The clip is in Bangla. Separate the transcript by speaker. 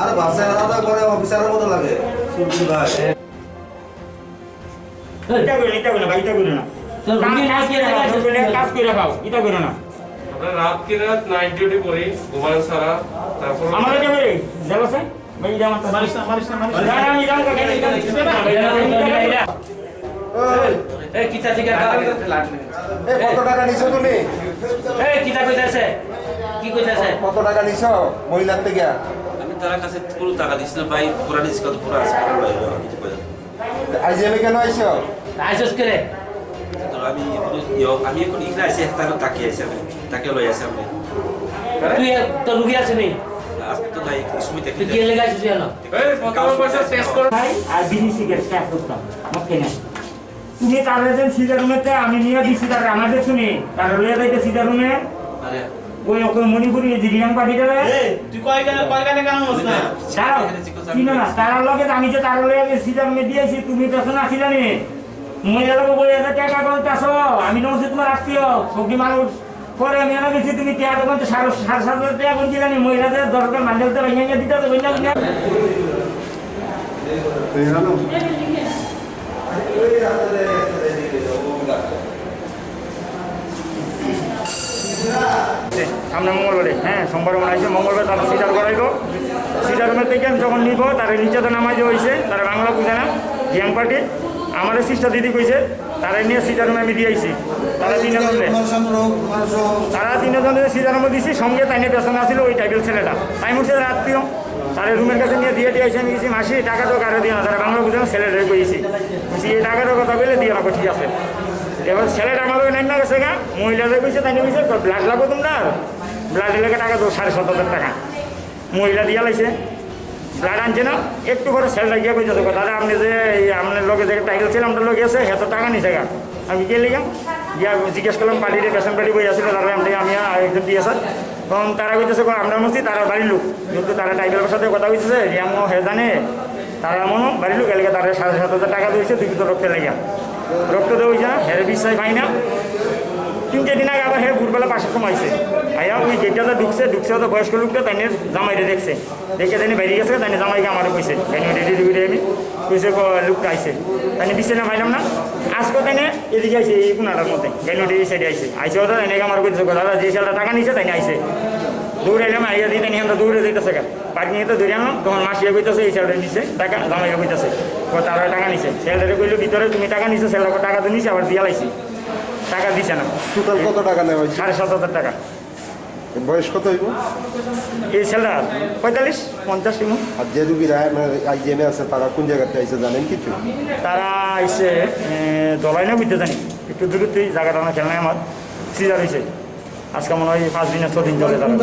Speaker 1: আর বাসায় আলাদা করে অফিসারের মতো লাগে সুরজি ভাই।
Speaker 2: এটা করে না ভাই, এটা করে না। কাজ করে খাও, এটা করে না।
Speaker 3: আমরা রাত কি রাত নাইট ডিউটি করি, ঘুমান সারা। তারপর
Speaker 2: আমার এটা করে জেলাসে ভাই, এটা আমার মারিস না আমি জান কা কেন এটা
Speaker 4: এই কিতা থেকে
Speaker 1: কত টাকা নিছো তুমি?
Speaker 4: এই কিতা কইতাছে কি কইতাছে
Speaker 1: কত টাকা নিছো মহিলার থেকে?
Speaker 5: আমি তার কাছে কোনো টাকা দিছি না ভাই, পুরা নিছি কত পুরা আছে ভাই কিছু কই।
Speaker 1: আইজিএমে কেন আইছো?
Speaker 4: আইসস করে
Speaker 5: তো আমি এখন ইকরা আইছি একটা তাকি আইছি আমি তাকে লই আইছি আমি।
Speaker 4: তুই তো রুগী আছে নি
Speaker 5: আজকে তো নাই সুমি
Speaker 4: তুই
Speaker 5: দেখলি
Speaker 4: কি লাগাইছিস জানো
Speaker 3: এই প্রথম পয়সা শেষ করে
Speaker 2: ভাই আর বিনি সিগারেট স্টার্ট করতাম মক্কে না। তুমি তারে দেন সিগার রুমেতে, আমি নিয়ে দিছি তারে আমাদের শুনি তারে লইয়া যাইতে সিগার রুমে।
Speaker 5: আরে
Speaker 2: ওই ওকে মণিপুরি যে রিয়াং পার্টিটা
Speaker 4: তুই কয় গানে গান হস না
Speaker 2: দাঁড়াও চিনো না তারার লগে আমি যে তার লগে সিগার রুমে দিয়েছি, তুমি তখন আসিলা নি মহিলা লোক বলে টাকা বলতেছ, আমি নমছি তোমার আত্মীয় সবজি মানুষ পরে আমি এনে গেছি, তুমি টাকা বলতে 7,500 টাকা বলছিলেন মহিলাদের দরকার মান্ডলতে ভেঙে দিতে হবে বললাম না। সামনে মঙ্গলবারে, হ্যাঁ সোমবার মনে আছে মঙ্গলবার তারা সিটার করাইব। সিটার রুমের থেকে আমি যখন নিব তারা নিচেতে নামাই যে হয়েছে, তারা বাংলা বুঝে না রিয়াং পার্টি আমাদের সিস্টার দিদি কইছে, তারা নিয়ে সিটার রুমে আমি দিয়েছি। তারা তিনজন সিটার রুমে দিয়েছি, সঙ্গে তাই নিয়ে পেছনে আসছিল ওই টাইপের ছেলেটা, তাই মুছে আত্মীয় তারা রুমের কাছে নিয়ে দিয়ে দিয়েছি। আমি গেছি মাসি টাকা তো কারো দিয়ে না, তারা বাংলা বুঝে না ছেলেটাই কইছি বলছি এই টাকাটার কথা বলে দিয়ে রাখো, ঠিক আছে। এবার ছেলেটা আমার ওই নাইন না গেছে গা, মহিলাদের কইছে তাই নিয়ে কইছে ব্লাড লাগবো তোমরা, ব্লাড লেগে টাকা তো 7,500 টাকা মহিলা দিয়া লাইছে। ব্লাড আনছে না, একটু করে ছেলেটা গিয়ে কইছে দাদা আপনি যে আপনার লোকে যে টাইটেল ছিল আমাদের লোক এসে এত টাকা নিছে গা। আমি গিয়ে লিগাম গিয়া জিজ্ঞেস করলাম পার্টিতে পেশেন্ট পার্টি বই আসছিল, তারা আমি আরেকজন দিয়ে স্যার তখন তারা কইতেছে আমরা মসি তারা বাড়ির লোক, কিন্তু তারা টাইটেলের সাথে কথা কইতেছে রিয়ামও হে জানে তারা এমনও বাড়ির লোক এলাকা তারা 7,500 টাকা দিয়েছে, তুই তো রক্তে লাগিয়া রক্ত দেওয়া না হের বিশ্বাস পাই না। 3 দিন আগে আবার হে ভোরবেলা 5টার সময় আইছে, আইয়া ওই যেটাতে ঢুকছে তো বয়স্ক লোকটা তাই জামাইরে দেখছে, দেখে তাই বাইরে গেছে, তাই জামাইকে আমারও কইছে তাই রেডি করে আমি কইছে লোকটা আইছে, তাই দিচ্ছে না পাইলাম না। আজকে তাই এদিকে আইছে এই কোনাটার মধ্যে গাইনুটি এই সাইডে আইছে ওটা এনেকে আমার কইতেছে দাদা যে ছেলেটা টাকা নিচ্ছে তাই আইছে। দৌড়াইলাম আইয়া দিই তাই আমরা দৌড়ে যেতেছে পার্কিংয়ে তো দৌড়ে আনলাম, তখন মাসিয়া কইতেছে এই ছেলেটা নিচ্ছে টাকা, জামাইকে কইতেছে তারা টাকা নিচ্ছে। ছেলেটারে কইলো ভিতরে তুমি টাকা নিচ্ছে, ছেলেটা টাকা তো নিচ্ছে আবার দিয়া লাইছি, টাকা দিছে না।
Speaker 1: টোটাল কত টাকা নেওয়া হয়েছে?
Speaker 2: 7,500 টাকা।
Speaker 1: বয়স কত হইব?
Speaker 2: এই ছেলেটা 45-50 এমন।
Speaker 1: আর যে রুগীরা আইজিএমে আছে তারা কোন জায়গাতে আইছে জানেন কিছু?
Speaker 2: তারা আইসে দলাই না বুঝতে জানি, একটু দূরত্বই জায়গাটা না খেলনায় আমার সিজার হয়েছে আজকে মনে হয় 5 দিনের 6 দিন চলে। তারা